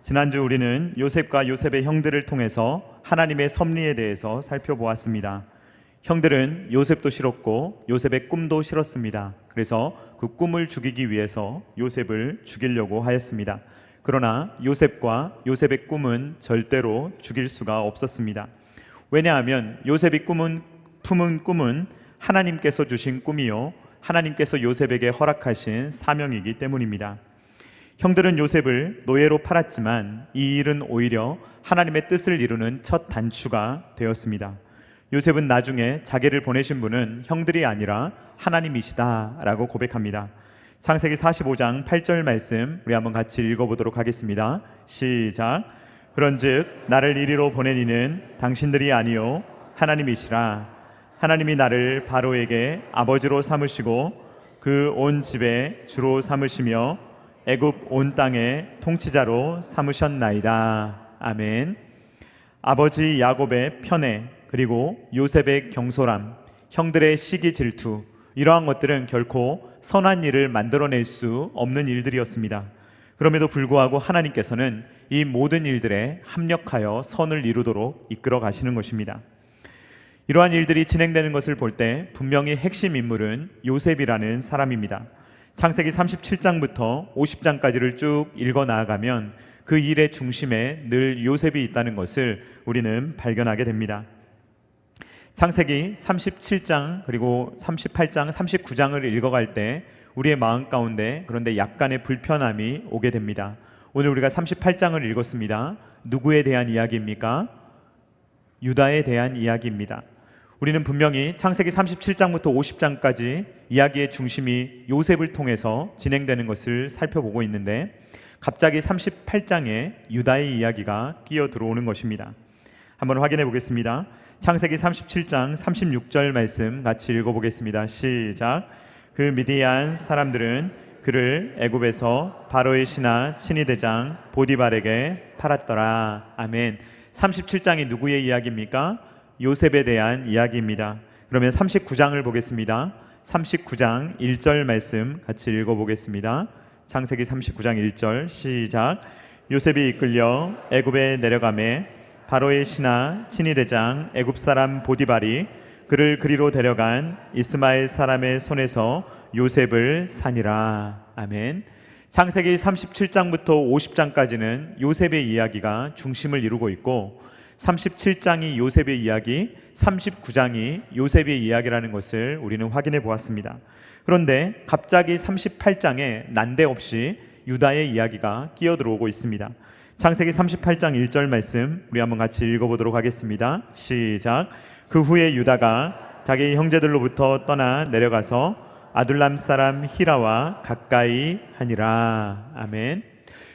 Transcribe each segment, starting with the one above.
지난주 우리는 요셉과 요셉의 형들을 통해서 하나님의 섭리에 대해서 살펴보았습니다. 형들은 요셉도 싫었고 요셉의 꿈도 싫었습니다. 그래서 그 꿈을 죽이기 위해서 요셉을 죽이려고 하였습니다. 그러나 요셉과 요셉의 꿈은 절대로 죽일 수가 없었습니다. 왜냐하면 요셉이 품은 꿈은 하나님께서 주신 꿈이요 하나님께서 요셉에게 허락하신 사명이기 때문입니다. 형들은 요셉을 노예로 팔았지만 이 일은 오히려 하나님의 뜻을 이루는 첫 단추가 되었습니다. 요셉은 나중에 자기를 보내신 분은 형들이 아니라 하나님이시다라고 고백합니다. 창세기 45장 8절 말씀 우리 한번 같이 읽어보도록 하겠습니다. 시작. 그런즉 나를 이리로 보낸 이는 당신들이 아니요 하나님이시라. 하나님이 나를 바로에게 아버지로 삼으시고 그 온 집에 주로 삼으시며 애굽 온 땅의 통치자로 삼으셨나이다. 아멘. 아버지 야곱의 편애, 그리고 요셉의 경솔함, 형들의 시기 질투, 이러한 것들은 결코 선한 일을 만들어낼 수 없는 일들이었습니다. 그럼에도 불구하고 하나님께서는 이 모든 일들에 합력하여 선을 이루도록 이끌어 가시는 것입니다. 이러한 일들이 진행되는 것을 볼 때 분명히 핵심 인물은 요셉이라는 사람입니다. 창세기 37장부터 50장까지를 쭉 읽어 나아가면 그 일의 중심에 늘 요셉이 있다는 것을 우리는 발견하게 됩니다. 창세기 37장 그리고 38장, 39장을 읽어갈 때 우리의 마음 가운데 그런데 약간의 불편함이 오게 됩니다. 오늘 우리가 38장을 읽었습니다. 누구에 대한 이야기입니까? 유다에 대한 이야기입니다. 우리는 분명히 창세기 37장부터 50장까지 이야기의 중심이 요셉을 통해서 진행되는 것을 살펴보고 있는데 갑자기 38장에 유다의 이야기가 끼어 들어오는 것입니다. 한번 확인해 보겠습니다. 창세기 37장 36절 말씀 같이 읽어보겠습니다. 시작. 그 미디안 사람들은 그를 애굽에서 바로의 신하 친위대장 보디발에게 팔았더라. 아멘. 37장이 누구의 이야기입니까? 요셉에 대한 이야기입니다. 그러면 39장을 보겠습니다. 39장 1절 말씀 같이 읽어보겠습니다. 창세기 39장 1절 시작. 요셉이 이끌려 애굽에 내려가매 바로의 신하 친위대장 애굽 사람 보디발이 그를 그리로 데려간 이스마엘 사람의 손에서 요셉을 산이라. 아멘. 창세기 37장부터 50장까지는 요셉의 이야기가 중심을 이루고 있고 37장이 요셉의 이야기, 39장이 요셉의 이야기라는 것을 우리는 확인해 보았습니다. 그런데 갑자기 38장에 난데없이 유다의 이야기가 끼어들어오고 있습니다. 창세기 38장 1절 말씀 우리 한번 같이 읽어보도록 하겠습니다. 시작. 그 후에 유다가 자기 형제들로부터 떠나 내려가서 아둘람 사람 히라와 가까이 하니라. 아멘.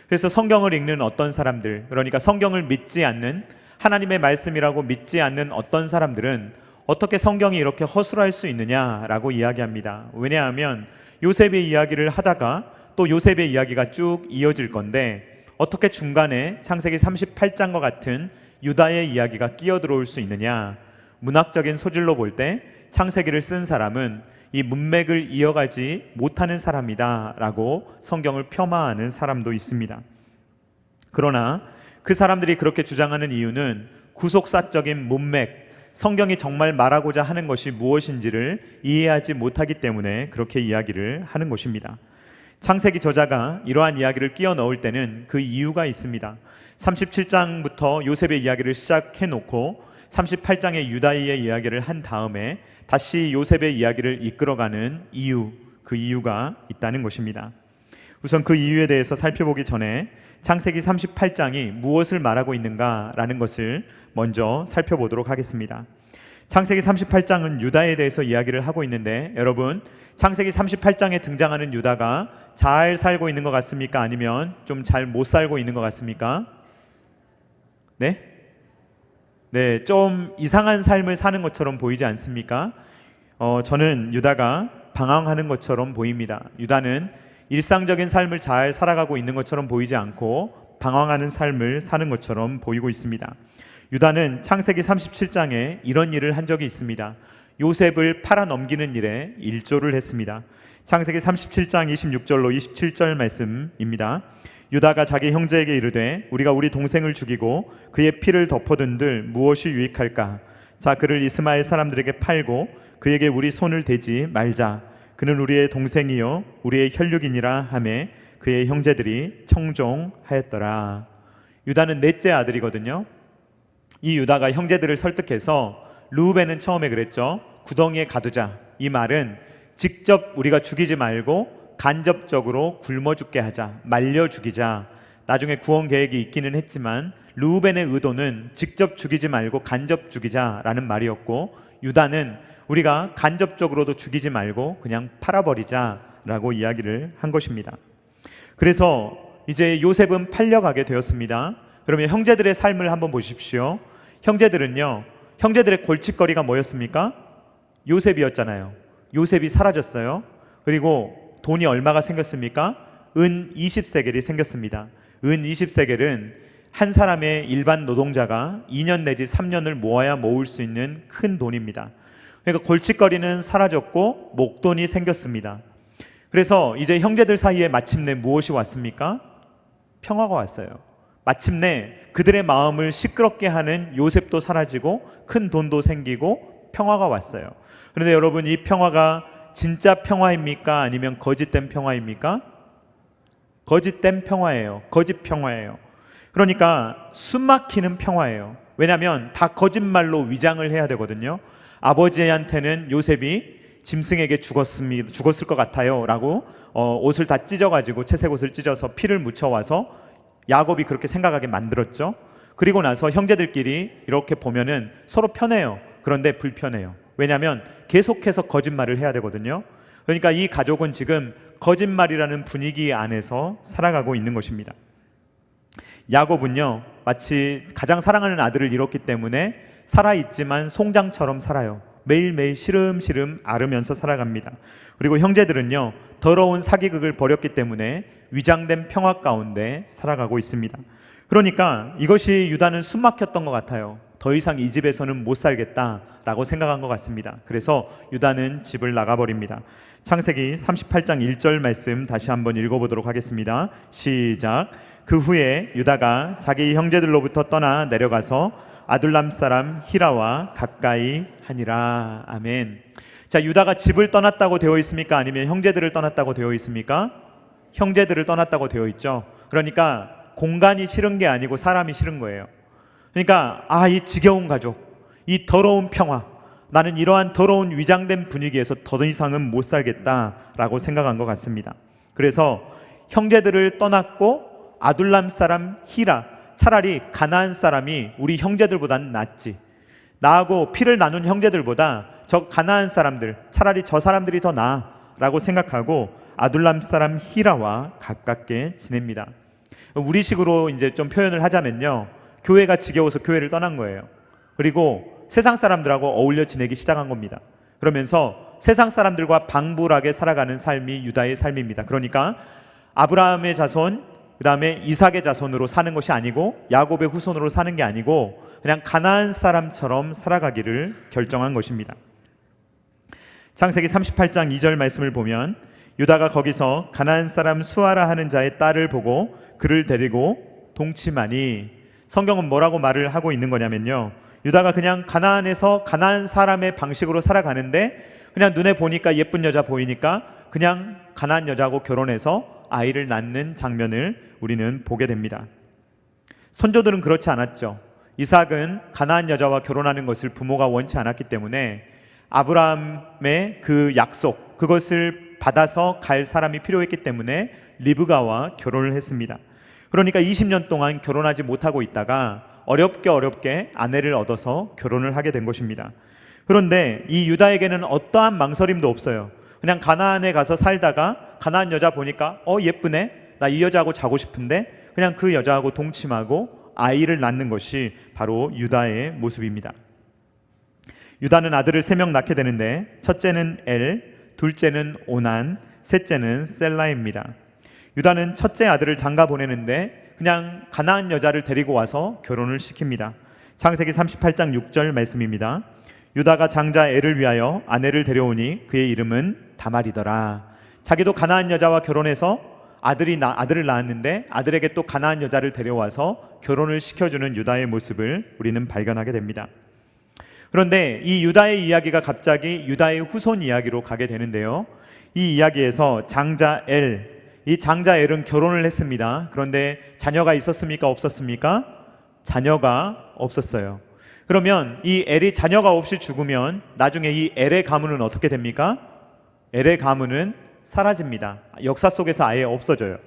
그래서 성경을 읽는 어떤 사람들, 그러니까 성경을 믿지 않는, 하나님의 말씀이라고 믿지 않는 어떤 사람들은 어떻게 성경이 이렇게 허술할 수 있느냐라고 이야기합니다. 왜냐하면 요셉의 이야기를 하다가 또 요셉의 이야기가 쭉 이어질 건데 어떻게 중간에 창세기 38장과 같은 유다의 이야기가 끼어들어올 수 있느냐. 문학적인 소질로 볼 때 창세기를 쓴 사람은 이 문맥을 이어가지 못하는 사람이다 라고 성경을 폄하하는 사람도 있습니다. 그러나 그 사람들이 그렇게 주장하는 이유는 구속사적인 문맥, 성경이 정말 말하고자 하는 것이 무엇인지를 이해하지 못하기 때문에 그렇게 이야기를 하는 것입니다. 창세기 저자가 이러한 이야기를 끼워 넣을 때는 그 이유가 있습니다. 37장부터 요셉의 이야기를 시작해 놓고 38장의 유다의 이야기를 한 다음에 다시 요셉의 이야기를 이끌어가는 이유, 그 이유가 있다는 것입니다. 우선 그 이유에 대해서 살펴보기 전에 창세기 38장이 무엇을 말하고 있는가라는 것을 먼저 살펴보도록 하겠습니다. 창세기 38장은 유다에 대해서 이야기를 하고 있는데 여러분, 창세기 38장에 등장하는 유다가 잘 살고 있는 것 같습니까? 아니면 좀 잘 못 살고 있는 것 같습니까? 네? 네, 좀 이상한 삶을 사는 것처럼 보이지 않습니까? 저는 유다가 방황하는 것처럼 보입니다. 유다는 일상적인 삶을 잘 살아가고 있는 것처럼 보이지 않고 방황하는 삶을 사는 것처럼 보이고 있습니다. 유다는 창세기 37장에 이런 일을 한 적이 있습니다. 요셉을 팔아넘기는 일에 일조를 했습니다. 창세기 37장 26절로 27절 말씀입니다. 유다가 자기 형제에게 이르되 우리가 우리 동생을 죽이고 그의 피를 덮어둔들 무엇이 유익할까? 자, 그를 이스마엘 사람들에게 팔고 그에게 우리 손을 대지 말자. 그는 우리의 동생이요 우리의 혈육이니라 하매 그의 형제들이 청종하였더라. 유다는 넷째 아들이거든요. 이 유다가 형제들을 설득해서, 르우벤은 처음에 그랬죠. 구덩이에 가두자. 이 말은 직접 우리가 죽이지 말고 간접적으로 굶어 죽게 하자, 말려 죽이자. 나중에 구원 계획이 있기는 했지만 르우벤의 의도는 직접 죽이지 말고 간접 죽이자라는 말이었고, 유다는 우리가 간접적으로도 죽이지 말고 그냥 팔아버리자라고 이야기를 한 것입니다. 그래서 이제 요셉은 팔려가게 되었습니다. 그러면 형제들의 삶을 한번 보십시오. 형제들의 골칫거리가 뭐였습니까? 요셉이었잖아요. 요셉이 사라졌어요. 그리고 돈이 얼마가 생겼습니까? 은 20세겔이 생겼습니다. 은 20세겔은 한 사람의 일반 노동자가 2년 내지 3년을 모아야 모을 수 있는 큰 돈입니다. 그러니까 골칫거리는 사라졌고 목돈이 생겼습니다. 그래서 이제 형제들 사이에 마침내 무엇이 왔습니까? 평화가 왔어요. 마침내 그들의 마음을 시끄럽게 하는 요셉도 사라지고 큰 돈도 생기고 평화가 왔어요. 그런데 여러분, 이 평화가 진짜 평화입니까? 아니면 거짓된 평화입니까? 거짓된 평화예요. 거짓 평화예요. 그러니까 숨막히는 평화예요. 왜냐하면 다 거짓말로 위장을 해야 되거든요. 아버지한테는 요셉이 짐승에게 죽었을 것 같아요 라고 옷을 다 찢어가지고 채색 옷을 찢어서 피를 묻혀와서 야곱이 그렇게 생각하게 만들었죠. 그리고 나서 형제들끼리 이렇게 보면은 서로 편해요. 그런데 불편해요. 왜냐하면 계속해서 거짓말을 해야 되거든요. 그러니까 이 가족은 지금 거짓말이라는 분위기 안에서 살아가고 있는 것입니다. 야곱은요, 마치 가장 사랑하는 아들을 잃었기 때문에 살아있지만 송장처럼 살아요. 매일매일 시름시름 앓으면서 살아갑니다. 그리고 형제들은요, 더러운 사기극을 벌였기 때문에 위장된 평화 가운데 살아가고 있습니다. 그러니까 이것이 유다는 숨막혔던 것 같아요. 더 이상 이 집에서는 못 살겠다라고 생각한 것 같습니다. 그래서 유다는 집을 나가버립니다. 창세기 38장 1절 말씀 다시 한번 읽어보도록 하겠습니다. 시작. 그 후에 유다가 자기 형제들로부터 떠나 내려가서 아둘람 사람 히라와 가까이 하니라. 아멘. 자, 유다가 집을 떠났다고 되어 있습니까? 아니면 형제들을 떠났다고 되어 있습니까? 형제들을 떠났다고 되어 있죠. 그러니까 공간이 싫은 게 아니고 사람이 싫은 거예요. 그러니까 이 지겨운 가족, 이 더러운 평화, 나는 이러한 더러운 위장된 분위기에서 더 이상은 못 살겠다라고 생각한 것 같습니다. 그래서 형제들을 떠났고 아둘람 사람 히라, 차라리 가나안 사람이 우리 형제들보다는 낫지, 나하고 피를 나눈 형제들보다 저 가나안 사람들, 차라리 저 사람들이 더 나아라고 생각하고 아둘람 사람 히라와 가깝게 지냅니다. 우리식으로 이제 좀 표현을 하자면요, 교회가 지겨워서 교회를 떠난 거예요. 그리고 세상 사람들하고 어울려 지내기 시작한 겁니다. 그러면서 세상 사람들과 방불하게 살아가는 삶이 유다의 삶입니다. 그러니까 아브라함의 자손, 그 다음에 이삭의 자손으로 사는 것이 아니고 야곱의 후손으로 사는 게 아니고 그냥 가나안 사람처럼 살아가기를 결정한 것입니다. 창세기 38장 2절 말씀을 보면 유다가 거기서 가나안 사람 수아라 하는 자의 딸을 보고 그를 데리고 동침하니, 성경은 뭐라고 말을 하고 있는 거냐면요, 유다가 그냥 가나안에서 가나안 사람의 방식으로 살아가는데 그냥 눈에 보니까 예쁜 여자 보이니까 그냥 가나안 여자하고 결혼해서 아이를 낳는 장면을 우리는 보게 됩니다. 선조들은 그렇지 않았죠. 이삭은 가나안 여자와 결혼하는 것을 부모가 원치 않았기 때문에 아브라함의 그 약속, 그것을 받아서 갈 사람이 필요했기 때문에 리브가와 결혼을 했습니다. 그러니까 20년 동안 결혼하지 못하고 있다가 어렵게 아내를 얻어서 결혼을 하게 된 것입니다. 그런데 이 유다에게는 어떠한 망설임도 없어요. 그냥 가나안에 가서 살다가 가나안 여자 보니까 예쁘네, 나 이 여자하고 자고 싶은데 그냥 그 여자하고 동침하고 아이를 낳는 것이 바로 유다의 모습입니다. 유다는 아들을 3명 낳게 되는데 첫째는 엘, 둘째는 오난, 셋째는 셀라입니다. 유다는 첫째 아들을 장가 보내는데 그냥 가나안 여자를 데리고 와서 결혼을 시킵니다. 창세기 38장 6절 말씀입니다. 유다가 장자 엘을 위하여 아내를 데려오니 그의 이름은 다말이더라. 자기도 가나안 여자와 결혼해서 아들을 낳았는데 아들에게 또 가나안 여자를 데려와서 결혼을 시켜주는 유다의 모습을 우리는 발견하게 됩니다. 그런데 이 유다의 이야기가 갑자기 유다의 후손 이야기로 가게 되는데요. 이 이야기에서 장자 이 장자 엘은 결혼을 했습니다. 그런데 자녀가 있었습니까? 없었습니까? 자녀가 없었어요. 그러면 이 엘이 자녀가 없이 죽으면 나중에 이 엘의 가문은 어떻게 됩니까? 엘의 가문은 사라집니다. 역사 속에서 아예 없어져요.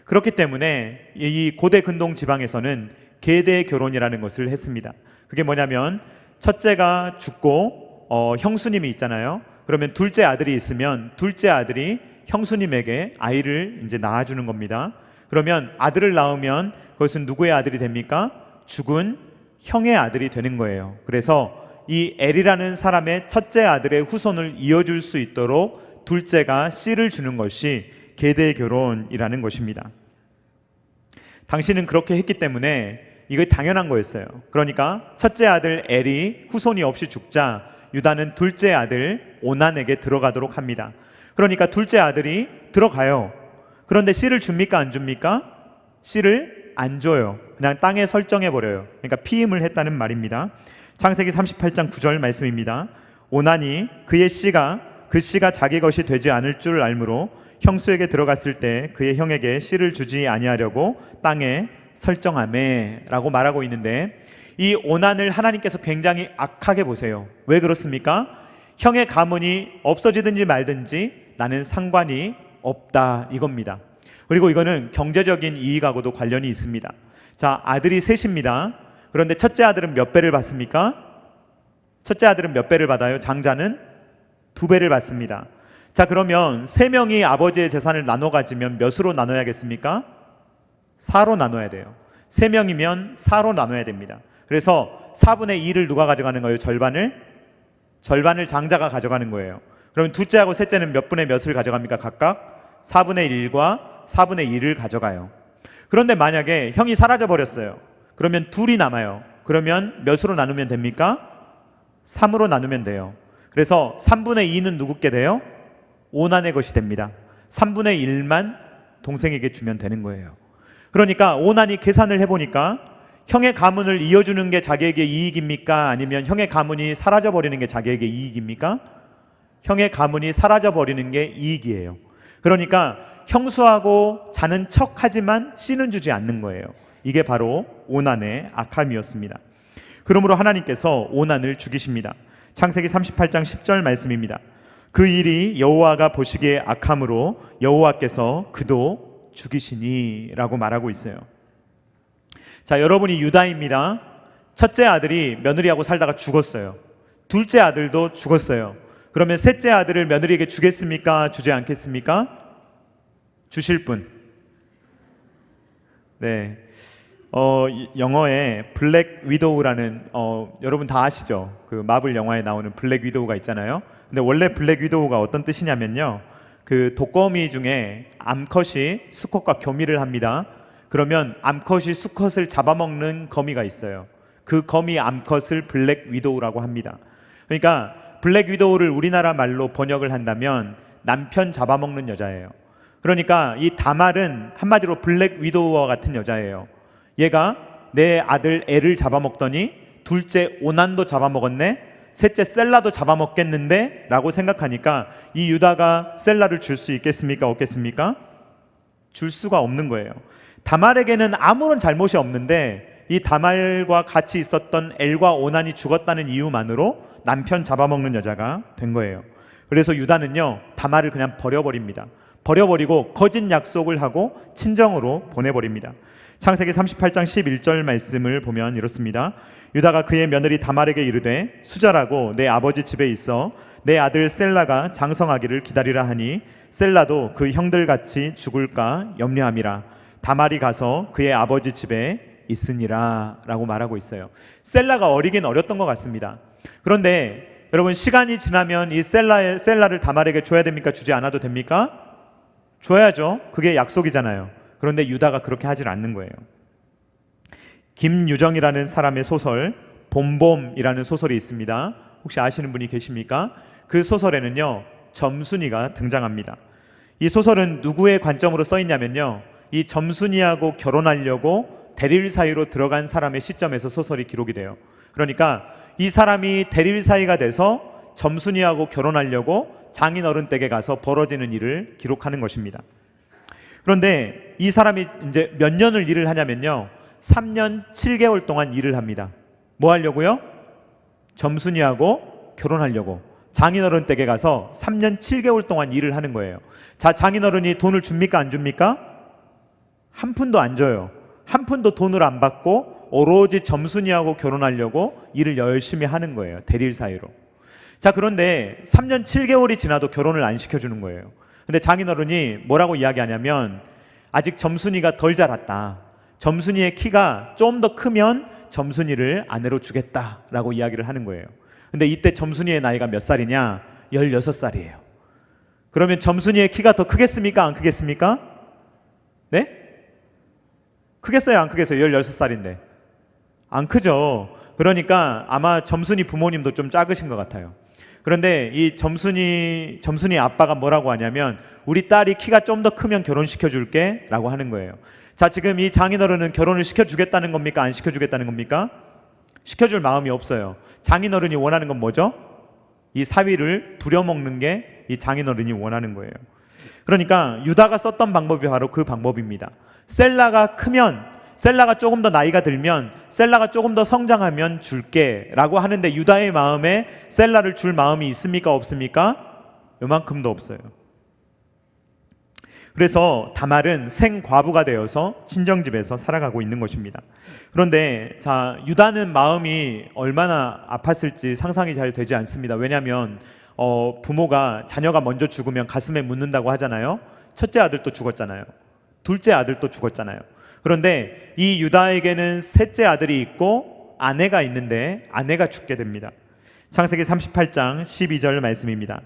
그렇기 때문에 이 고대 근동 지방에서는 계대 결혼이라는 것을 했습니다. 그게 뭐냐면 첫째가 죽고 형수님이 있잖아요. 그러면 둘째 아들이 있으면 둘째 아들이 형수님에게 아이를 이제 낳아주는 겁니다. 그러면 아들을 낳으면 그것은 누구의 아들이 됩니까? 죽은 형의 아들이 되는 거예요. 그래서 이 엘이라는 사람의 첫째 아들의 후손을 이어줄 수 있도록 둘째가 씨를 주는 것이 계대 결혼이라는 것입니다. 당신은 그렇게 했기 때문에 이거 당연한 거였어요. 그러니까 첫째 아들 엘이 후손이 없이 죽자 유다는 둘째 아들 오난에게 들어가도록 합니다. 그러니까 둘째 아들이 들어가요. 그런데 씨를 줍니까 안 줍니까? 씨를 안 줘요. 그냥 땅에 설정해버려요. 그러니까 피임을 했다는 말입니다. 창세기 38장 9절 말씀입니다. 오난이 그 씨가 자기 것이 되지 않을 줄 알므로 형수에게 들어갔을 때 그의 형에게 씨를 주지 아니하려고 땅에 설정하매 라고 말하고 있는데, 이 오난을 하나님께서 굉장히 악하게 보세요. 왜 그렇습니까? 형의 가문이 없어지든지 말든지 나는 상관이 없다 이겁니다. 그리고 이거는 경제적인 이익하고도 관련이 있습니다. 자, 아들이 셋입니다. 그런데 첫째 아들은 몇 배를 받습니까? 첫째 아들은 몇 배를 받아요? 장자는 2배를 받습니다. 자, 그러면 3명이 아버지의 재산을 나눠 가지면 몇으로 나눠야겠습니까? 4로 나눠야 돼요. 3명이면 4로 나눠야 됩니다. 그래서 4분의 2를 누가 가져가는 거예요? 절반을 장자가 가져가는 거예요. 그러면 둘째하고 셋째는 몇 분의 몇을 가져갑니까? 각각 4분의 1과 4분의 2를 가져가요. 그런데 만약에 형이 사라져 버렸어요. 그러면 둘이 남아요. 그러면 몇으로 나누면 됩니까? 3으로 나누면 돼요. 그래서 3분의 2는 누구께 돼요? 오난의 것이 됩니다. 3분의 1만 동생에게 주면 되는 거예요. 그러니까 오난이 계산을 해보니까 형의 가문을 이어주는 게 자기에게 이익입니까? 아니면 형의 가문이 사라져버리는 게 자기에게 이익입니까? 형의 가문이 사라져버리는 게 이익이에요. 그러니까 형수하고 자는 척하지만 씨는 주지 않는 거예요. 이게 바로 오난의 악함이었습니다. 그러므로 하나님께서 오난을 죽이십니다. 창세기 38장 10절 말씀입니다. 그 일이 여호와가 보시기에 악함으로 여호와께서 그도 죽이시니 라고 말하고 있어요. 자, 여러분이 유다입니다. 첫째 아들이 며느리하고 살다가 죽었어요. 둘째 아들도 죽었어요. 그러면 셋째 아들을 며느리에게 주겠습니까? 주지 않겠습니까? 주실 분. 네. 영어에 블랙 위도우라는 여러분 다 아시죠? 그 마블 영화에 나오는 블랙 위도우가 있잖아요. 근데 원래 블랙 위도우가 어떤 뜻이냐면요, 그 독거미 중에 암컷이 수컷과 교미를 합니다. 그러면 암컷이 수컷을 잡아먹는 거미가 있어요. 그 거미 암컷을 블랙 위도우라고 합니다. 그러니까 블랙 위도우를 우리나라 말로 번역을 한다면 남편 잡아먹는 여자예요. 그러니까 이 다말은 한마디로 블랙 위도우와 같은 여자예요. 얘가 내 아들 엘을 잡아먹더니 둘째 오난도 잡아먹었네, 셋째 셀라도 잡아먹겠는데 라고 생각하니까 이 유다가 셀라를 줄 수 있겠습니까? 없겠습니까? 줄 수가 없는 거예요. 다말에게는 아무런 잘못이 없는데 이 다말과 같이 있었던 엘과 오난이 죽었다는 이유만으로 남편 잡아먹는 여자가 된 거예요. 그래서 유다는요, 다말을 그냥 버려버립니다. 버려버리고 거짓 약속을 하고 친정으로 보내버립니다. 창세기 38장 11절 말씀을 보면 이렇습니다. 유다가 그의 며느리 다말에게 이르되 수절하고 내 아버지 집에 있어 내 아들 셀라가 장성하기를 기다리라 하니 셀라도 그 형들같이 죽을까 염려함이라. 다말이 가서 그의 아버지 집에 있으니라 라고 말하고 있어요. 셀라가 어리긴 어렸던 것 같습니다. 그런데 여러분, 시간이 지나면 이 셀라를 다말에게 줘야 됩니까? 주지 않아도 됩니까? 줘야죠. 그게 약속이잖아요. 그런데 유다가 그렇게 하질 않는 거예요. 김유정이라는 사람의 소설 봄봄이라는 소설이 있습니다. 혹시 아시는 분이 계십니까? 그 소설에는요, 점순이가 등장합니다. 이 소설은 누구의 관점으로 써 있냐면요, 이 점순이하고 결혼하려고 대릴 사이로 들어간 사람의 시점에서 소설이 기록이 돼요. 그러니까 이 사람이 대릴 사이가 돼서 점순이하고 결혼하려고 장인어른 댁에 가서 벌어지는 일을 기록하는 것입니다. 그런데 이 사람이 이제 몇 년을 일을 하냐면요, 3년 7개월 동안 일을 합니다. 뭐 하려고요? 점순이하고 결혼하려고 장인어른 댁에 가서 3년 7개월 동안 일을 하는 거예요. 자, 장인어른이 돈을 줍니까 안 줍니까? 한 푼도 안 줘요. 한 푼도 돈을 안 받고 오로지 점순이하고 결혼하려고 일을 열심히 하는 거예요, 대릴 사이로. 자, 그런데 3년 7개월이 지나도 결혼을 안 시켜주는 거예요. 근데 장인어른이 뭐라고 이야기하냐면, 아직 점순이가 덜 자랐다, 점순이의 키가 좀 더 크면 점순이를 아내로 주겠다라고 이야기를 하는 거예요. 근데 이때 점순이의 나이가 몇 살이냐? 16살이에요. 그러면 점순이의 키가 더 크겠습니까? 안 크겠습니까? 네? 크겠어요? 안 크겠어요? 16살인데 안 크죠. 그러니까 아마 점순이 부모님도 좀 작으신 것 같아요. 그런데 이 점순이 아빠가 뭐라고 하냐면, 우리 딸이 키가 좀 더 크면 결혼시켜줄게 라고 하는 거예요. 자, 지금 이 장인어른은 결혼을 시켜주겠다는 겁니까? 안 시켜주겠다는 겁니까? 시켜줄 마음이 없어요. 장인어른이 원하는 건 뭐죠? 이 사위를 부려먹는 게 이 장인어른이 원하는 거예요. 그러니까 유다가 썼던 방법이 바로 그 방법입니다. 셀라가 크면, 셀라가 조금 더 나이가 들면, 셀라가 조금 더 성장하면 줄게 라고 하는데, 유다의 마음에 셀라를 줄 마음이 있습니까 없습니까? 요만큼도 없어요. 그래서 다말은 생과부가 되어서 친정집에서 살아가고 있는 것입니다. 그런데 자, 유다는 마음이 얼마나 아팠을지 상상이 잘 되지 않습니다. 왜냐하면 부모가, 자녀가 먼저 죽으면 가슴에 묻는다고 하잖아요. 첫째 아들도 죽었잖아요. 둘째 아들도 죽었잖아요. 그런데 이 유다에게는 셋째 아들이 있고 아내가 있는데 아내가 죽게 됩니다. 창세기 38장 12절 말씀입니다.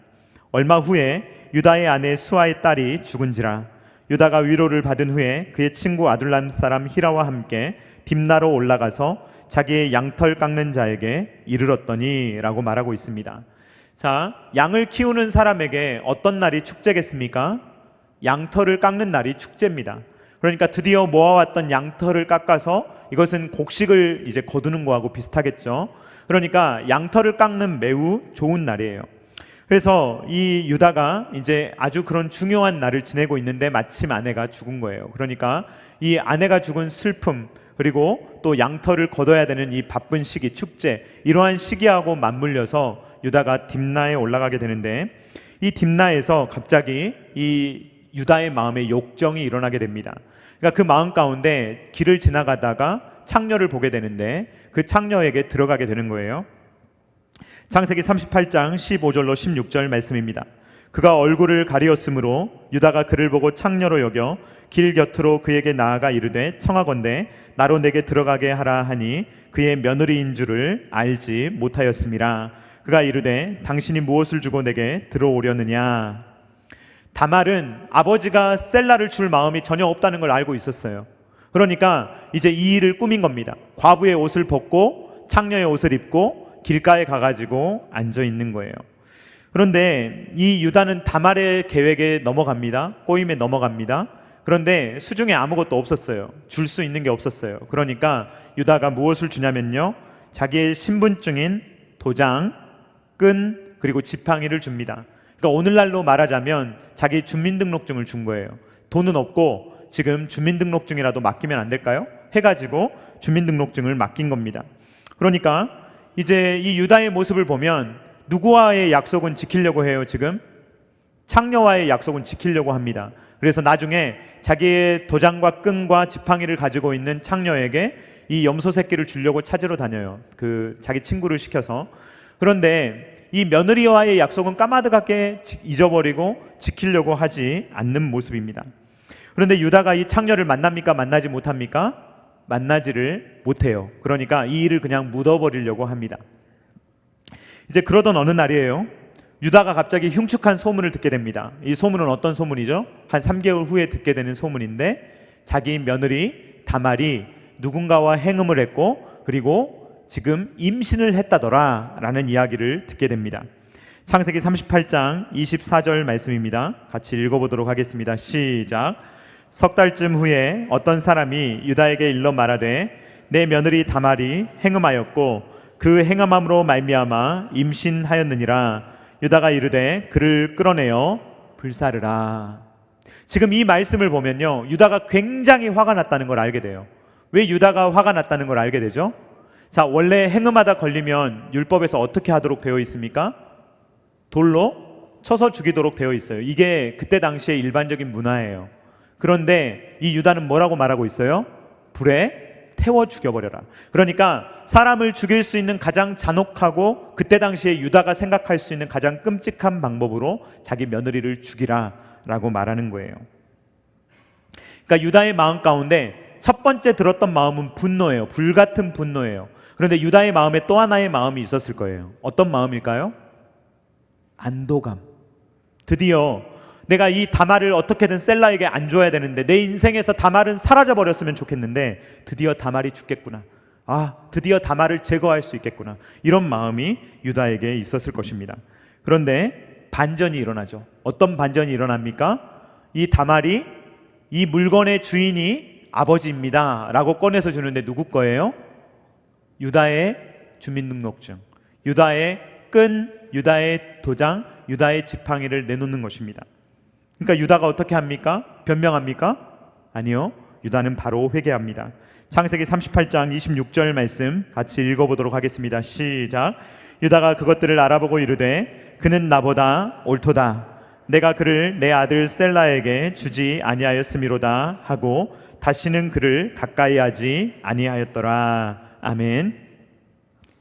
얼마 후에 유다의 아내 수아의 딸이 죽은지라. 유다가 위로를 받은 후에 그의 친구 아둘람 사람 히라와 함께 딥나로 올라가서 자기의 양털 깎는 자에게 이르렀더니 라고 말하고 있습니다. 자, 양을 키우는 사람에게 어떤 날이 축제겠습니까? 양털을 깎는 날이 축제입니다. 그러니까 드디어 모아왔던 양털을 깎아서, 이것은 곡식을 이제 거두는 거하고 비슷하겠죠. 그러니까 양털을 깎는 매우 좋은 날이에요. 그래서 이 유다가 이제 아주 그런 중요한 날을 지내고 있는데 마침 아내가 죽은 거예요. 그러니까 이 아내가 죽은 슬픔, 그리고 또 양털을 거둬야 되는 이 바쁜 시기, 축제, 이러한 시기하고 맞물려서 유다가 딥나에 올라가게 되는데, 이 딥나에서 갑자기 이 유다의 마음에 욕정이 일어나게 됩니다. 그러니까 그 마음 가운데 길을 지나가다가 창녀를 보게 되는데, 그 창녀에게 들어가게 되는 거예요. 창세기 38장 15절로 16절 말씀입니다. 그가 얼굴을 가리었으므로 유다가 그를 보고 창녀로 여겨 길 곁으로 그에게 나아가 이르되, 청하건대 나로 내게 들어가게 하라 하니 그의 며느리인 줄을 알지 못하였음이라. 그가 이르되, 당신이 무엇을 주고 내게 들어오려느냐. 다말은 아버지가 셀라를 줄 마음이 전혀 없다는 걸 알고 있었어요. 그러니까 이제 이 일을 꾸민 겁니다. 과부의 옷을 벗고 창녀의 옷을 입고 길가에 가가지고 앉아 있는 거예요. 그런데 이 유다는 다말의 계획에 넘어갑니다. 꼬임에 넘어갑니다. 그런데 수중에 아무것도 없었어요. 줄 수 있는 게 없었어요. 그러니까 유다가 무엇을 주냐면요, 자기의 신분증인 도장, 끈, 그리고 지팡이를 줍니다. 그러니까 오늘날로 말하자면 자기 주민등록증을 준 거예요. 돈은 없고 지금 주민등록증이라도 맡기면 안 될까요? 해가지고 주민등록증을 맡긴 겁니다. 그러니까 이제 이 유다의 모습을 보면 누구와의 약속은 지키려고 해요? 지금 창녀와의 약속은 지키려고 합니다. 그래서 나중에 자기의 도장과 끈과 지팡이를 가지고 있는 창녀에게 이 염소 새끼를 주려고 찾으러 다녀요. 그 자기 친구를 시켜서. 그런데 이 며느리와의 약속은 까마득하게 잊어버리고 지키려고 하지 않는 모습입니다. 그런데 유다가 이 창녀를 만납니까? 만나지 못합니까? 만나지를 못해요. 그러니까 이 일을 그냥 묻어버리려고 합니다. 이제 그러던 어느 날이에요. 유다가 갑자기 흉측한 소문을 듣게 됩니다. 이 소문은 어떤 소문이죠? 한 3개월 후에 듣게 되는 소문인데, 자기 며느리 다말이 누군가와 행음을 했고 그리고 지금 임신을 했다더라 라는 이야기를 듣게 됩니다. 창세기 38장 24절 말씀입니다. 같이 읽어보도록 하겠습니다. 시작. 석 달쯤 후에 어떤 사람이 유다에게 일러 말하되 내 며느리 다말이 행음하였고 그 행함함으로 말미암아 임신하였느니라. 유다가 이르되 그를 끌어내어 불사르라. 지금 이 말씀을 보면요, 유다가 굉장히 화가 났다는 걸 알게 돼요. 왜 유다가 화가 났다는 걸 알게 되죠? 자, 원래 행음하다 걸리면 율법에서 어떻게 하도록 되어 있습니까? 돌로 쳐서 죽이도록 되어 있어요. 이게 그때 당시의 일반적인 문화예요. 그런데 이 유다는 뭐라고 말하고 있어요? 불에 태워 죽여버려라. 그러니까 사람을 죽일 수 있는 가장 잔혹하고 그때 당시에 유다가 생각할 수 있는 가장 끔찍한 방법으로 자기 며느리를 죽이라 라고 말하는 거예요. 그러니까 유다의 마음 가운데 첫 번째 들었던 마음은 분노예요. 불같은 분노예요. 그런데 유다의 마음에 또 하나의 마음이 있었을 거예요. 어떤 마음일까요? 안도감. 드디어 내가 이 다말을 어떻게든 셀라에게 안 줘야 되는데, 내 인생에서 다말은 사라져버렸으면 좋겠는데 드디어 다말이 죽겠구나. 드디어 다말을 제거할 수 있겠구나. 이런 마음이 유다에게 있었을 것입니다. 그런데 반전이 일어나죠. 어떤 반전이 일어납니까? 이 다말이 이 물건의 주인이 아버지입니다 라고 꺼내서 주는데 누구 거예요? 유다의 주민등록증, 유다의 끈, 유다의 도장, 유다의 지팡이를 내놓는 것입니다. 그러니까 유다가 어떻게 합니까? 변명합니까? 아니요, 유다는 바로 회개합니다. 창세기 38장 26절 말씀 같이 읽어보도록 하겠습니다. 시작. 유다가 그것들을 알아보고 이르되 그는 나보다 옳도다. 내가 그를 내 아들 셀라에게 주지 아니하였음이로다 하고 다시는 그를 가까이 하지 아니하였더라. 아멘.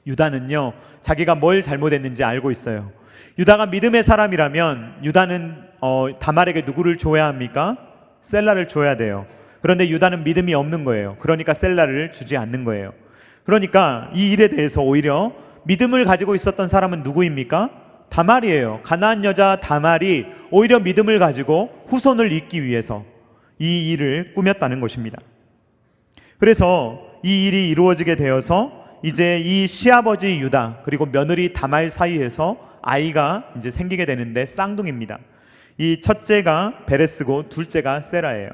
유다는요, 자기가 뭘 잘못했는지 알고 있어요. 유다가 믿음의 사람이라면 유다는 다말에게 누구를 줘야 합니까? 셀라를 줘야 돼요. 그런데 유다는 믿음이 없는 거예요. 그러니까 셀라를 주지 않는 거예요. 그러니까 이 일에 대해서 오히려 믿음을 가지고 있었던 사람은 누구입니까? 다말이에요. 가나안 여자 다말이 오히려 믿음을 가지고 후손을 잇기 위해서 이 일을 꾸몄다는 것입니다. 그래서 이 일이 이루어지게 되어서 이제 이 시아버지 유다 그리고 며느리 다말 사이에서 아이가 이제 생기게 되는데 쌍둥이입니다. 이 첫째가 베레스고 둘째가 세라예요.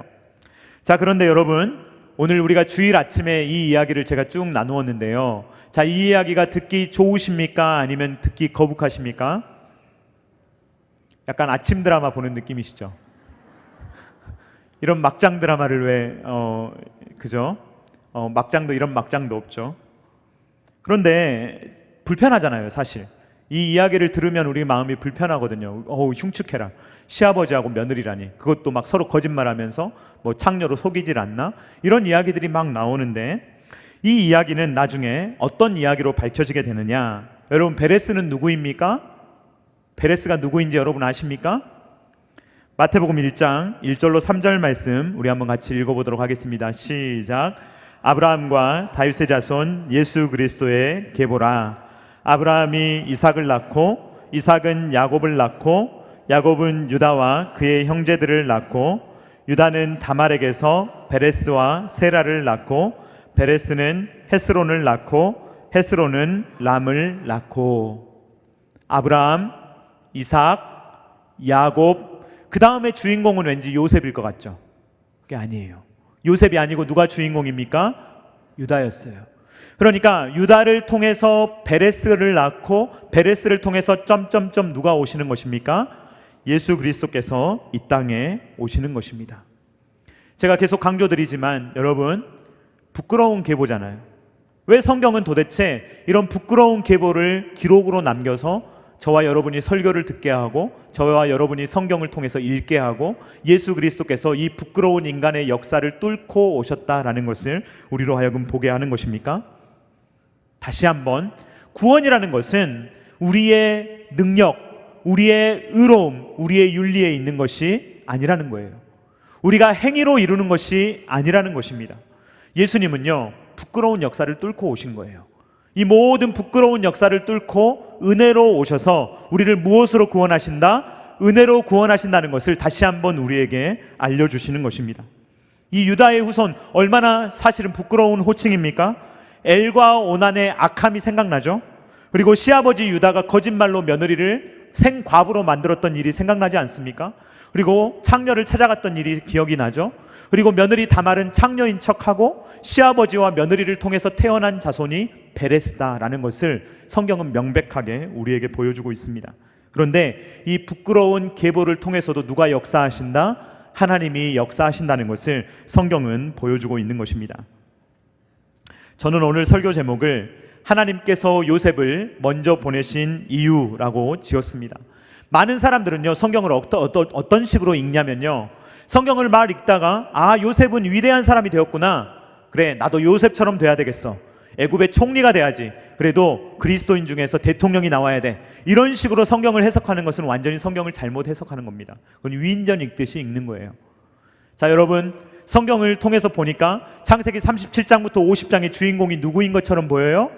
자, 그런데 여러분, 오늘 우리가 주일 아침에 이 이야기를 제가 쭉 나누었는데요. 자, 이 이야기가 듣기 좋으십니까? 아니면 듣기 거북하십니까? 약간 아침 드라마 보는 느낌이시죠? 이런 막장 드라마를 왜 그죠? 막장도 이런 막장도 없죠. 그런데 불편하잖아요, 사실. 이 이야기를 들으면 우리 마음이 불편하거든요. 흉측해라. 시아버지하고 며느리라니. 그것도 막 서로 거짓말하면서 뭐 창녀로 속이질 않나? 이런 이야기들이 막 나오는데, 이 이야기는 나중에 어떤 이야기로 밝혀지게 되느냐? 여러분, 베레스는 누구입니까? 베레스가 누구인지 여러분 아십니까? 마태복음 1장 1절로 3절 말씀 우리 한번 같이 읽어보도록 하겠습니다. 시작. 아브라함과 다윗의 자손 예수 그리스도의 계보라. 아브라함이 이삭을 낳고 이삭은 야곱을 낳고 야곱은 유다와 그의 형제들을 낳고 유다는 다말에게서 베레스와 세라를 낳고 베레스는 헤스론을 낳고 헤스론은 람을 낳고. 아브라함, 이삭, 야곱, 그 다음에 주인공은 왠지 요셉일 것 같죠? 그게 아니에요. 요셉이 아니고 누가 주인공입니까? 유다였어요. 그러니까 유다를 통해서 베레스를 낳고 베레스를 통해서 점점점 누가 오시는 것입니까? 예수 그리스도께서 이 땅에 오시는 것입니다. 제가 계속 강조드리지만 여러분, 부끄러운 계보잖아요. 왜 성경은 도대체 이런 부끄러운 계보를 기록으로 남겨서 저와 여러분이 설교를 듣게 하고 저와 여러분이 성경을 통해서 읽게 하고 예수 그리스도께서 이 부끄러운 인간의 역사를 뚫고 오셨다라는 것을 우리로 하여금 보게 하는 것입니까? 다시 한번, 구원이라는 것은 우리의 능력, 우리의 의로움, 우리의 윤리에 있는 것이 아니라는 거예요. 우리가 행위로 이루는 것이 아니라는 것입니다. 예수님은요, 부끄러운 역사를 뚫고 오신 거예요. 이 모든 부끄러운 역사를 뚫고 은혜로 오셔서 우리를 무엇으로 구원하신다? 은혜로 구원하신다는 것을 다시 한번 우리에게 알려주시는 것입니다. 이 유다의 후손, 얼마나 사실은 부끄러운 호칭입니까? 엘과 오난의 악함이 생각나죠? 그리고 시아버지 유다가 거짓말로 며느리를 생과부로 만들었던 일이 생각나지 않습니까? 그리고 창녀를 찾아갔던 일이 기억이 나죠. 그리고 며느리 다말은 창녀인 척하고 시아버지와 며느리를 통해서 태어난 자손이 베레스다라는 것을 성경은 명백하게 우리에게 보여주고 있습니다. 그런데 이 부끄러운 계보를 통해서도 누가 역사하신다? 하나님이 역사하신다는 것을 성경은 보여주고 있는 것입니다. 저는 오늘 설교 제목을 하나님께서 요셉을 먼저 보내신 이유라고 지었습니다. 많은 사람들은요, 성경을 어떤 식으로 읽냐면요, 성경을 막 읽다가 요셉은 위대한 사람이 되었구나, 그래 나도 요셉처럼 돼야 되겠어, 애굽의 총리가 돼야지, 그래도 그리스도인 중에서 대통령이 나와야 돼, 이런 식으로 성경을 해석하는 것은 완전히 성경을 잘못 해석하는 겁니다. 그건 위인전 읽듯이 읽는 거예요. 자, 여러분, 성경을 통해서 보니까 창세기 37장부터 50장의 주인공이 누구인 것처럼 보여요?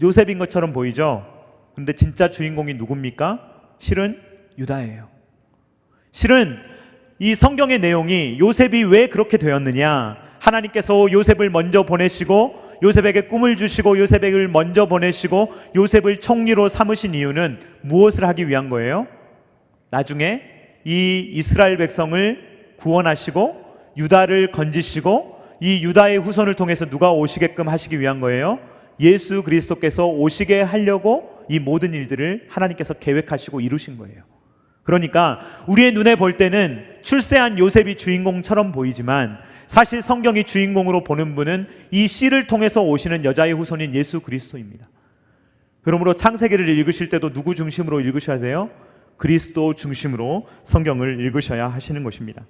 요셉인 것처럼 보이죠? 근데 진짜 주인공이 누굽니까? 실은 유다예요. 실은 이 성경의 내용이 요셉이 왜 그렇게 되었느냐, 하나님께서 요셉을 먼저 보내시고 요셉에게 꿈을 주시고 요셉을 먼저 보내시고 요셉을 총리로 삼으신 이유는 무엇을 하기 위한 거예요? 나중에 이 이스라엘 백성을 구원하시고 유다를 건지시고 이 유다의 후손을 통해서 누가 오시게끔 하시기 위한 거예요? 예수 그리스도께서 오시게 하려고 이 모든 일들을 하나님께서 계획하시고 이루신 거예요. 그러니까 우리의 눈에 볼 때는 출세한 요셉이 주인공처럼 보이지만 사실 성경이 주인공으로 보는 분은 이 씨를 통해서 오시는 여자의 후손인 예수 그리스도입니다. 그러므로 창세기를 읽으실 때도 누구 중심으로 읽으셔야 돼요? 그리스도 중심으로 성경을 읽으셔야 하시는 것입니다.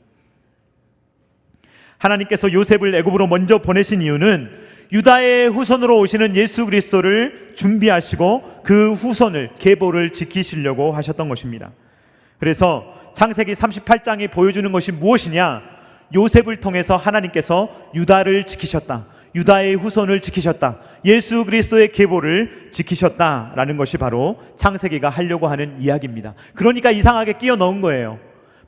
하나님께서 요셉을 애굽으로 먼저 보내신 이유는 유다의 후손으로 오시는 예수 그리스도를 준비하시고 그 후손을, 계보를 지키시려고 하셨던 것입니다. 그래서 창세기 38장이 보여주는 것이 무엇이냐? 요셉을 통해서 하나님께서 유다를 지키셨다, 유다의 후손을 지키셨다, 예수 그리스도의 계보를 지키셨다라는 것이 바로 창세기가 하려고 하는 이야기입니다. 그러니까 이상하게 끼워 넣은 거예요.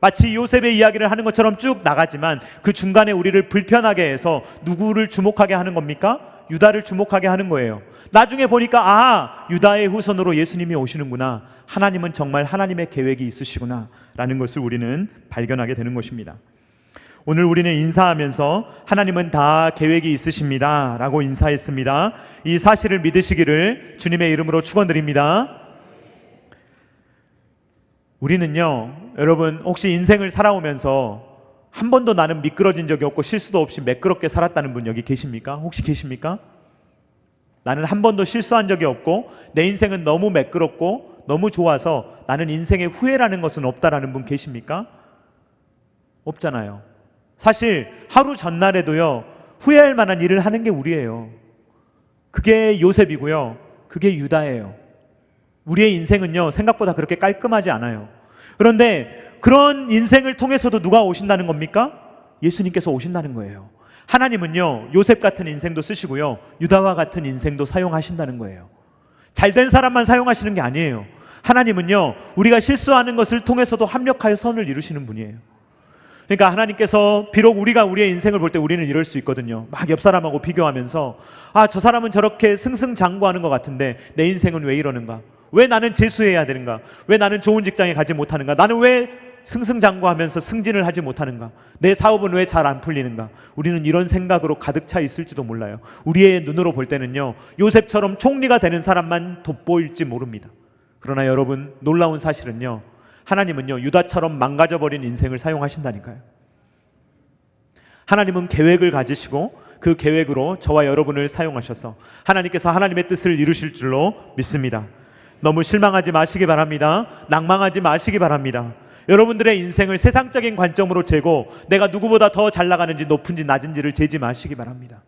마치 요셉의 이야기를 하는 것처럼 쭉 나가지만 그 중간에 우리를 불편하게 해서 누구를 주목하게 하는 겁니까? 유다를 주목하게 하는 거예요. 나중에 보니까 유다의 후손으로 예수님이 오시는구나, 하나님은 정말 하나님의 계획이 있으시구나 라는 것을 우리는 발견하게 되는 것입니다. 오늘 우리는 인사하면서 하나님은 다 계획이 있으십니다 라고 인사했습니다. 이 사실을 믿으시기를 주님의 이름으로 축원드립니다. 우리는요, 여러분, 혹시 인생을 살아오면서 한 번도 나는 미끄러진 적이 없고 실수도 없이 매끄럽게 살았다는 분 여기 계십니까? 혹시 계십니까? 나는 한 번도 실수한 적이 없고 내 인생은 너무 매끄럽고 너무 좋아서 나는 인생에 후회라는 것은 없다라는 분 계십니까? 없잖아요. 사실 하루 전날에도요, 후회할 만한 일을 하는 게 우리예요. 그게 요셉이고요, 그게 유다예요. 우리의 인생은요, 생각보다 그렇게 깔끔하지 않아요. 그런데 그런 인생을 통해서도 누가 오신다는 겁니까? 예수님께서 오신다는 거예요. 하나님은요, 요셉 같은 인생도 쓰시고요, 유다와 같은 인생도 사용하신다는 거예요. 잘된 사람만 사용하시는 게 아니에요. 하나님은요, 우리가 실수하는 것을 통해서도 합력하여 선을 이루시는 분이에요. 그러니까 하나님께서 비록 우리가 우리의 인생을 볼 때 우리는 이럴 수 있거든요. 막 옆 사람하고 비교하면서 저 사람은 저렇게 승승장구하는 것 같은데 내 인생은 왜 이러는가? 왜 나는 재수해야 되는가? 왜 나는 좋은 직장에 가지 못하는가? 나는 왜 승승장구하면서 승진을 하지 못하는가? 내 사업은 왜 잘 안 풀리는가? 우리는 이런 생각으로 가득 차 있을지도 몰라요. 우리의 눈으로 볼 때는요, 요셉처럼 총리가 되는 사람만 돋보일지 모릅니다. 그러나 여러분, 놀라운 사실은요, 하나님은요, 유다처럼 망가져버린 인생을 사용하신다니까요. 하나님은 계획을 가지시고 그 계획으로 저와 여러분을 사용하셔서 하나님께서 하나님의 뜻을 이루실 줄로 믿습니다. 너무 실망하지 마시기 바랍니다. 낭망하지 마시기 바랍니다. 여러분들의 인생을 세상적인 관점으로 재고 내가 누구보다 더 잘 나가는지 높은지 낮은지를 재지 마시기 바랍니다.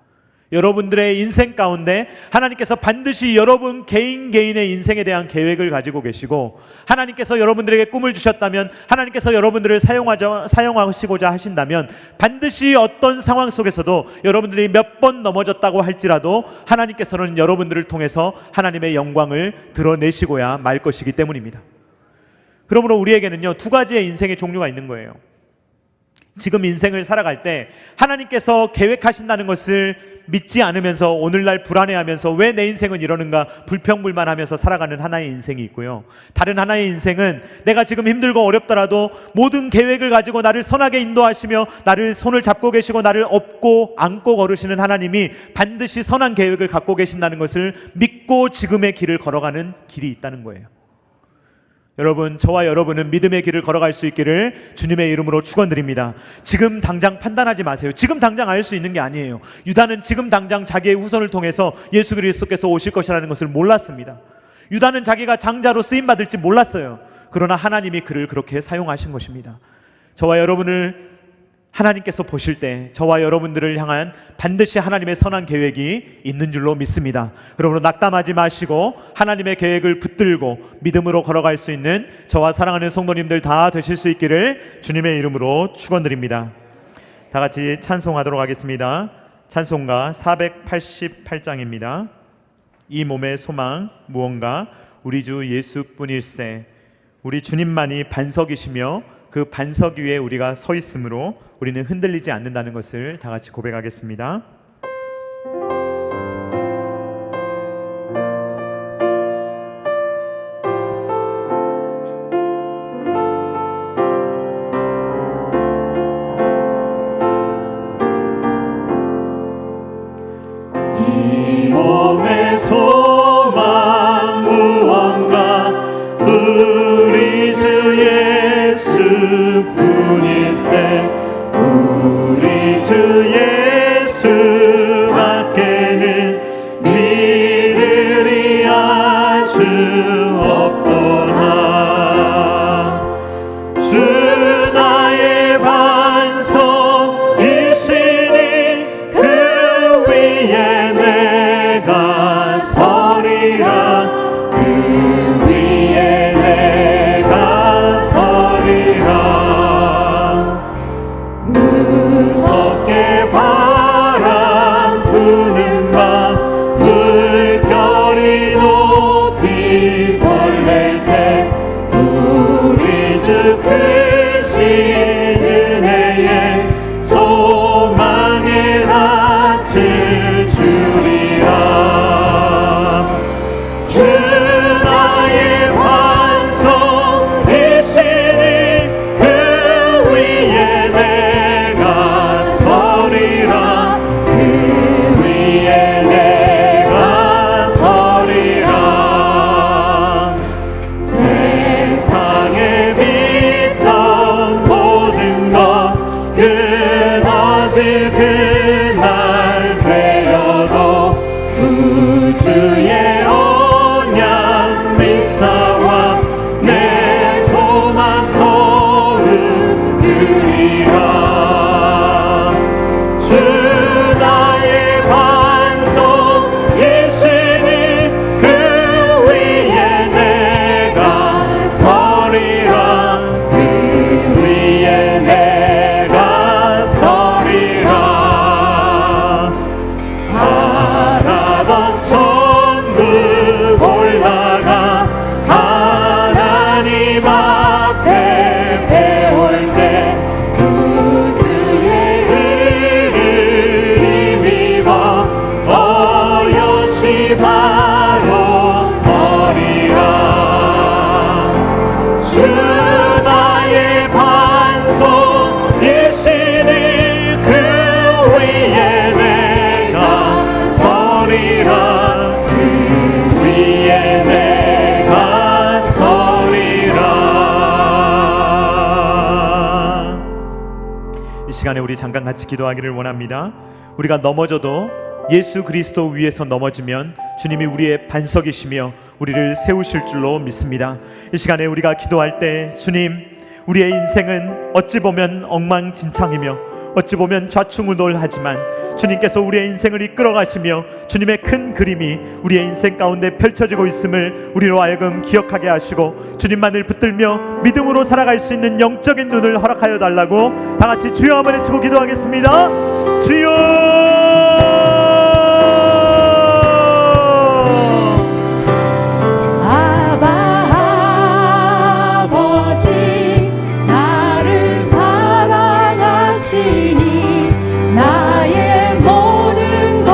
여러분들의 인생 가운데 하나님께서 반드시 여러분 개인의 인생에 대한 계획을 가지고 계시고, 하나님께서 여러분들에게 꿈을 주셨다면, 하나님께서 여러분들을 사용하시고자 하신다면 반드시 어떤 상황 속에서도 여러분들이 몇 번 넘어졌다고 할지라도 하나님께서는 여러분들을 통해서 하나님의 영광을 드러내시고야 말 것이기 때문입니다. 그러므로 우리에게는요, 두 가지의 인생의 종류가 있는 거예요. 지금 인생을 살아갈 때 하나님께서 계획하신다는 것을 믿지 않으면서 오늘날 불안해하면서 왜 내 인생은 이러는가 불평불만하면서 살아가는 하나의 인생이 있고요, 다른 하나의 인생은 내가 지금 힘들고 어렵더라도 모든 계획을 가지고 나를 선하게 인도하시며 나를 손을 잡고 계시고 나를 업고 안고 걸으시는 하나님이 반드시 선한 계획을 갖고 계신다는 것을 믿고 지금의 길을 걸어가는 길이 있다는 거예요. 여러분, 저와 여러분은 믿음의 길을 걸어갈 수 있기를 주님의 이름으로 축원드립니다. 지금 당장 판단하지 마세요. 지금 당장 알 수 있는 게 아니에요. 유다는 지금 당장 자기의 후손을 통해서 예수 그리스도께서 오실 것이라는 것을 몰랐습니다. 유다는 자기가 장자로 쓰임받을지 몰랐어요. 그러나 하나님이 그를 그렇게 사용하신 것입니다. 저와 여러분을 하나님께서 보실 때 저와 여러분들을 향한 반드시 하나님의 선한 계획이 있는 줄로 믿습니다. 그러므로 낙담하지 마시고 하나님의 계획을 붙들고 믿음으로 걸어갈 수 있는 저와 사랑하는 성도님들 다 되실 수 있기를 주님의 이름으로 축원드립니다. 다 같이 찬송하도록 하겠습니다. 찬송가 488장입니다. 이 몸의 소망 무언가 우리 주 예수뿐일세. 우리 주님만이 반석이시며 그 반석 위에 우리가 서 있으므로 우리는 흔들리지 않는다는 것을 다 같이 고백하겠습니다. 이 몸의 소망 무언가 우리 주 예수뿐일세. 우리 주 예수밖에는 믿으리 아주 없도다. 주 나의 반석이시니 그 위에 내가 서리라. 그 위에 내가 서리라. 무섭게 바람 부는 밤 물결이 높이 설렐 때 우리 주 크신 은혜에 소망의 낯을 주리라. 주 나의 반석이시니 그 위에 내가 서리라. 그 위에 내가 서리라. 세상에 믿던 모든 것 끊어질 그날 되어도 우주의 언약 미사와 내 소망 거듭 드리라. 주 나의 반석이시니 그 위에 내가 서리라. 그 위에 내가 서리라. 바라던 천국 올라가 하나님 앞에 배울 때 우주의 의를 힘입어 어여시 바로 서리라. 주 나의 반석이시니 그 위에 내가 서리라. 그 위에 내가 서리라. 이 시간에 우리 잠깐 같이 기도하기를 원합니다. 우리가 넘어져도 예수 그리스도 위에서 넘어지면 주님이 우리의 반석이시며 우리를 세우실 줄로 믿습니다. 이 시간에 우리가 기도할 때 주님, 우리의 인생은 어찌 보면 엉망진창이며 어찌 보면 좌충우돌하지만 주님께서 우리의 인생을 이끌어 가시며 주님의 큰 그림이 우리의 인생 가운데 펼쳐지고 있음을 우리로 하여금 기억하게 하시고 주님만을 붙들며 믿음으로 살아갈 수 있는 영적인 눈을 허락하여 달라고 다 같이 주여 한번 외치고 기도하겠습니다. 주여! 나의 모든 것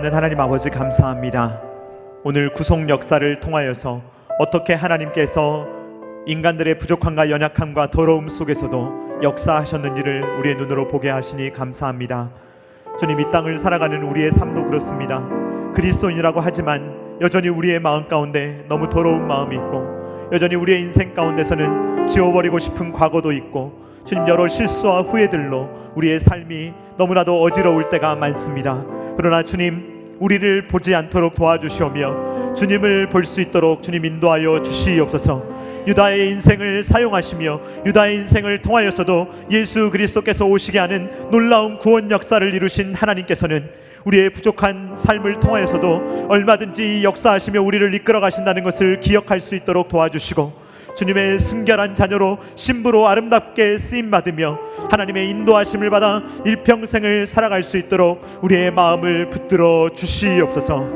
사랑하는 하나님 아버지 감사합니다. 오늘 구속 역사를 통하여서 어떻게 하나님께서 인간들의 부족함과 연약함과 더러움 속에서도 역사하셨는지를 우리의 눈으로 보게 하시니 감사합니다. 주님, 이 땅을 살아가는 우리의 삶도 그렇습니다. 그리스도인이라고 하지만 여전히 우리의 마음 가운데 너무 더러운 마음이 있고, 여전히 우리의 인생 가운데서는 지워버리고 싶은 과거도 있고, 주님, 여러 실수와 후회들로 우리의 삶이 너무나도 어지러울 때가 많습니다. 그러나 주님, 우리를 보지 않도록 도와주시오며 주님을 볼 수 있도록 주님 인도하여 주시옵소서. 유다의 인생을 사용하시며 유다의 인생을 통하여서도 예수 그리스도께서 오시게 하는 놀라운 구원 역사를 이루신 하나님께서는 우리의 부족한 삶을 통하여서도 얼마든지 역사하시며 우리를 이끌어 가신다는 것을 기억할 수 있도록 도와주시고, 주님의 순결한 자녀로 신부로 아름답게 쓰임받으며 하나님의 인도하심을 받아 일평생을 살아갈 수 있도록 우리의 마음을 붙들어 주시옵소서.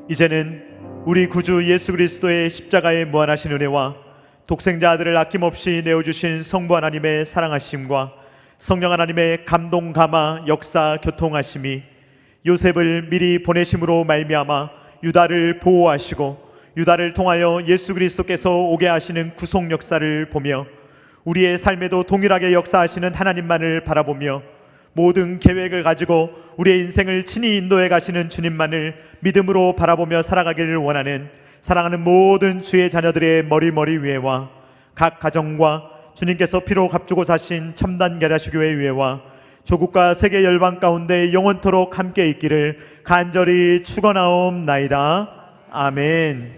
이제는 우리 구주 예수 그리스도의 십자가의 무한하신 은혜와 독생자 아들을 아낌없이 내어주신 성부 하나님의 사랑하심과 성령 하나님의 감동 감화 역사 교통하심이 요셉을 미리 보내심으로 말미암아 유다를 보호하시고 유다를 통하여 예수 그리스도께서 오게 하시는 구속 역사를 보며 우리의 삶에도 동일하게 역사하시는 하나님만을 바라보며 모든 계획을 가지고 우리의 인생을 친히 인도해 가시는 주님만을 믿음으로 바라보며 살아가기를 원하는 사랑하는 모든 주의 자녀들의 머리 위에와 각 가정과 주님께서 피로 값주고 사신 첨단 계라시교회 위에와 조국과 세계 열방 가운데 영원토록 함께 있기를 간절히 축원하옵나이다. 아멘.